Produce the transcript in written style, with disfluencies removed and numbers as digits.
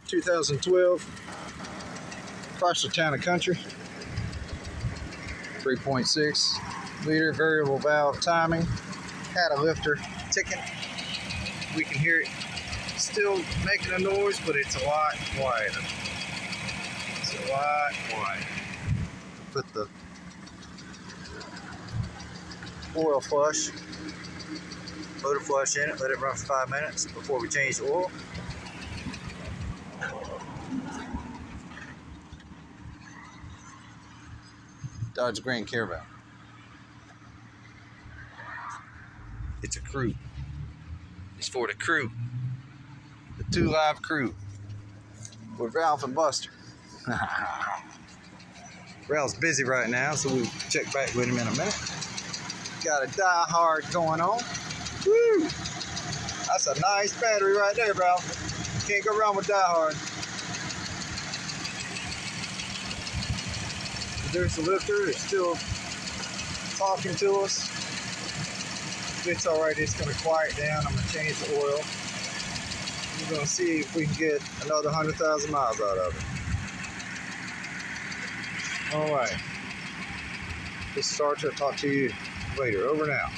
2012 Chrysler Town Co. 3.6 liter variable valve timing. Had a lifter ticking. We can hear it still making a noise, but it's a lot quieter. It's a lot quieter. Put the oil flush, motor flush in it, let it run for 5 minutes before we change the oil. Dodge Grand Caravan. It's a crew. It's for the crew. The 2 Live crew. With Ralph and Buster. Ralph's busy right now, so we'll check back with him in a minute. Got a Die Hard going on. Woo! That's a nice battery right there, bro. Can't go wrong with Die Hard. There's the lifter. It's still talking to us. If it's alright, it's going to quiet down. I'm going to change the oil. We're going to see if we can get another 100,000 miles out of it. Alright. This starter. Talk to you later. Over now.